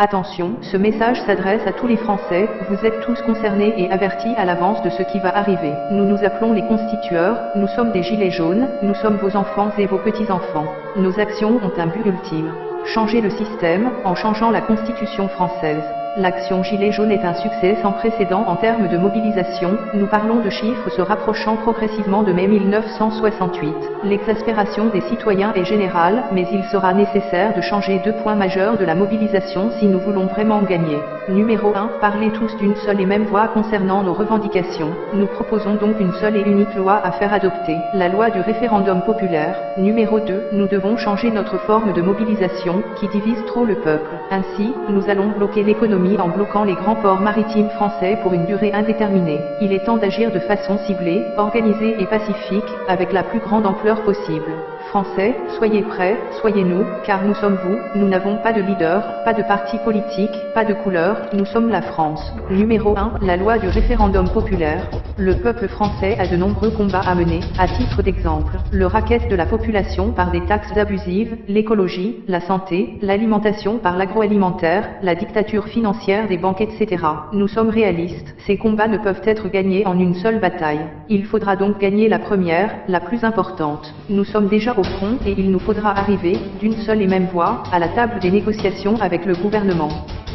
Attention, ce message s'adresse à tous les Français, vous êtes tous concernés et avertis à l'avance de ce qui va arriver. Nous nous appelons les constitueurs, nous sommes des gilets jaunes, nous sommes vos enfants et vos petits-enfants. Nos actions ont un but ultime. Changer le système, en changeant la Constitution française. L'action Gilets jaunes est un succès sans précédent en termes de mobilisation, nous parlons de chiffres se rapprochant progressivement de mai 1968. L'exaspération des citoyens est générale, mais il sera nécessaire de changer deux points majeurs de la mobilisation si nous voulons vraiment gagner. Numéro 1. Parlez tous d'une seule et même voix concernant nos revendications. Nous proposons donc une seule et unique loi à faire adopter, la loi du référendum populaire. Numéro 2. Nous devons changer notre forme de mobilisation, qui divise trop le peuple. Ainsi, nous allons bloquer l'économie en bloquant les grands ports maritimes français pour une durée indéterminée. Il est temps d'agir de façon ciblée, organisée et pacifique, avec la plus grande ampleur possible. Français, soyez prêts, soyez-nous, car nous sommes vous, nous n'avons pas de leader, pas de parti politique, pas de couleur, nous sommes la France. Numéro 1. La loi du référendum populaire. Le peuple français a de nombreux combats à mener, à titre d'exemple, le racket de la population par des taxes abusives, l'écologie, la santé, l'alimentation par l'agroalimentaire, la dictature financière des banques etc. Nous sommes réalistes, ces combats ne peuvent être gagnés en une seule bataille. Il faudra donc gagner la première, la plus importante. Nous sommes déjà au front et il nous faudra arriver, d'une seule et même voix, à la table des négociations avec le gouvernement.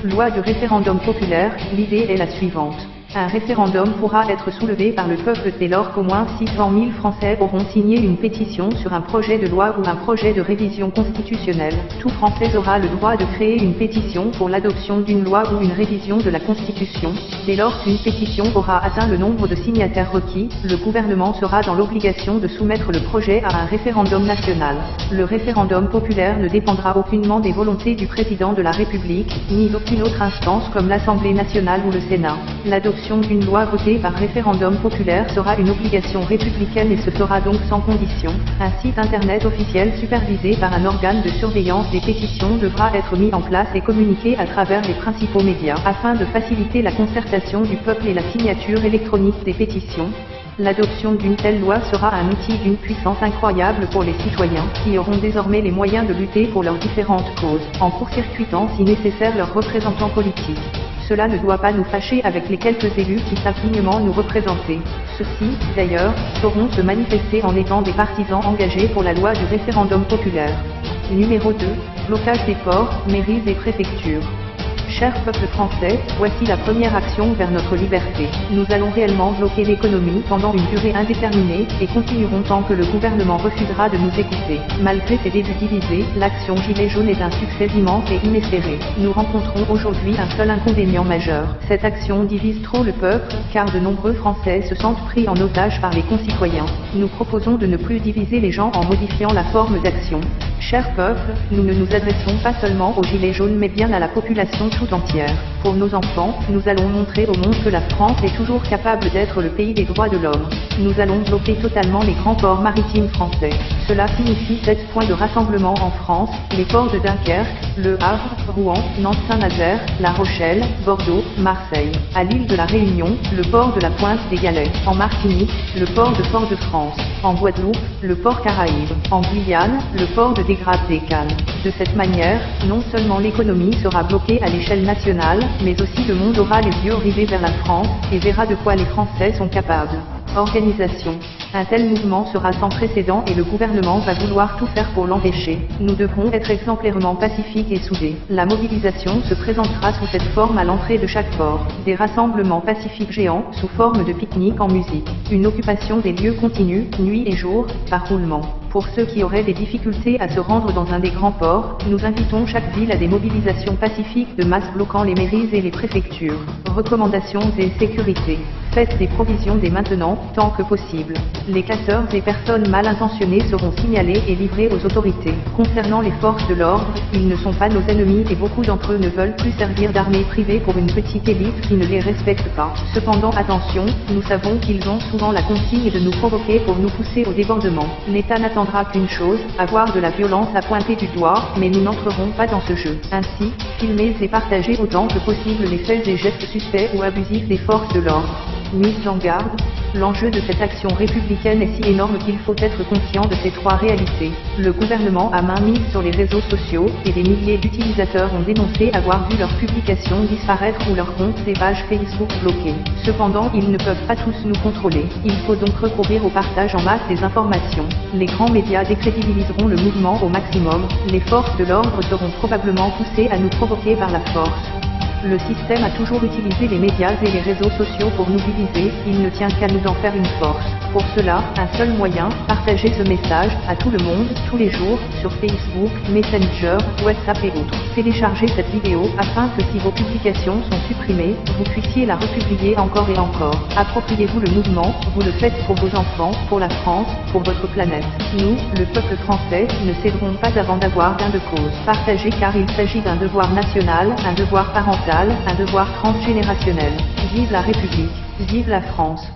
Loi du référendum populaire, l'idée est la suivante. Un référendum pourra être soulevé par le peuple dès lors qu'au moins 600 000 Français auront signé une pétition sur un projet de loi ou un projet de révision constitutionnelle. Tout Français aura le droit de créer une pétition pour l'adoption d'une loi ou une révision de la Constitution. Dès lors qu'une pétition aura atteint le nombre de signataires requis, le gouvernement sera dans l'obligation de soumettre le projet à un référendum national. Le référendum populaire ne dépendra aucunement des volontés du président de la République, ni d'aucune autre instance comme l'Assemblée nationale ou le Sénat. L'adoption d'une loi votée par référendum populaire sera une obligation républicaine et se fera donc sans condition. Un site internet officiel supervisé par un organe de surveillance des pétitions devra être mis en place et communiqué à travers les principaux médias afin de faciliter la concertation du peuple et la signature électronique des pétitions. L'adoption d'une telle loi sera un outil d'une puissance incroyable pour les citoyens, qui auront désormais les moyens de lutter pour leurs différentes causes, en court-circuitant si nécessaire leurs représentants politiques. Cela ne doit pas nous fâcher avec les quelques élus qui savent dignement nous représenter. Ceux-ci, d'ailleurs, sauront se manifester en étant des partisans engagés pour la loi du référendum populaire. Numéro 2. Blocage des ports, mairies et préfectures. Cher peuple français, voici la première action vers notre liberté. Nous allons réellement bloquer l'économie pendant une durée indéterminée, et continuerons tant que le gouvernement refusera de nous écouter. Malgré ses débuts divisés, l'action Gilets jaunes est un succès immense et inespéré. Nous rencontrons aujourd'hui un seul inconvénient majeur. Cette action divise trop le peuple, car de nombreux Français se sentent pris en otage par les concitoyens. Nous proposons de ne plus diviser les gens en modifiant la forme d'action. Cher peuple, nous ne nous adressons pas seulement aux Gilets jaunes mais bien à la population tout entière. Pour nos enfants, nous allons montrer au monde que la France est toujours capable d'être le pays des droits de l'homme. Nous allons bloquer totalement les grands ports maritimes français. Cela signifie 7 points de rassemblement en France, les ports de Dunkerque, Le Havre, Rouen, Nantes-Saint-Nazaire, La Rochelle, Bordeaux, Marseille. À l'île de la Réunion, le port de la Pointe des Galets. En Martinique, le port de Fort-de-France. En Guadeloupe, le port Caraïbes. En Guyane, le port de Dégrave-des-Cannes. De cette manière, non seulement l'économie sera bloquée à l'échelle nationale, mais aussi le monde aura les yeux rivés vers la France, et verra de quoi les Français sont capables. Organisation. Un tel mouvement sera sans précédent et le gouvernement va vouloir tout faire pour l'empêcher. Nous devrons être exemplairement pacifiques et soudés. La mobilisation se présentera sous cette forme à l'entrée de chaque port. Des rassemblements pacifiques géants, sous forme de pique-nique en musique. Une occupation des lieux continue, nuit et jour, par roulement. Pour ceux qui auraient des difficultés à se rendre dans un des grands ports, nous invitons chaque ville à des mobilisations pacifiques de masse bloquant les mairies et les préfectures. Recommandations et sécurité. Faites des provisions dès maintenant, tant que possible. Les casseurs et personnes mal intentionnées seront signalés et livrés aux autorités. Concernant les forces de l'ordre, ils ne sont pas nos ennemis et beaucoup d'entre eux ne veulent plus servir d'armée privée pour une petite élite qui ne les respecte pas. Cependant attention, nous savons qu'ils ont souvent la consigne de nous provoquer pour nous pousser au débordement. L'État n'attendra qu'une chose, avoir de la violence à pointer du doigt, mais nous n'entrerons pas dans ce jeu. Ainsi, filmez et partagez autant que possible les faits et gestes suspects ou abusifs des forces de l'ordre. Mise en garde, L'enjeu de cette action républicaine est si énorme qu'il faut être conscient de ces trois réalités. Le gouvernement a main mise sur les réseaux sociaux, et des milliers d'utilisateurs ont dénoncé avoir vu leurs publications disparaître ou leurs comptes et pages Facebook bloqués. Cependant, ils ne peuvent pas tous nous contrôler. Il faut donc recourir au partage en masse des informations. Les grands médias décrédibiliseront le mouvement au maximum. Les forces de l'ordre seront probablement poussées à nous provoquer par la force. Le système a toujours utilisé les médias et les réseaux sociaux pour nous diviser, il ne tient qu'à nous en faire une force. Pour cela, un seul moyen, partager ce message à tout le monde, tous les jours, sur Facebook, Messenger, WhatsApp et autres. Téléchargez cette vidéo afin que si vos publications sont supprimées, vous puissiez la republier encore et encore. Appropriez-vous le mouvement, vous le faites pour vos enfants, pour la France, pour votre planète. Nous, le peuple français, ne céderons pas avant d'avoir gain de cause. Partagez car il s'agit d'un devoir national, un devoir parental, un devoir transgénérationnel. Vive la République, vive la France.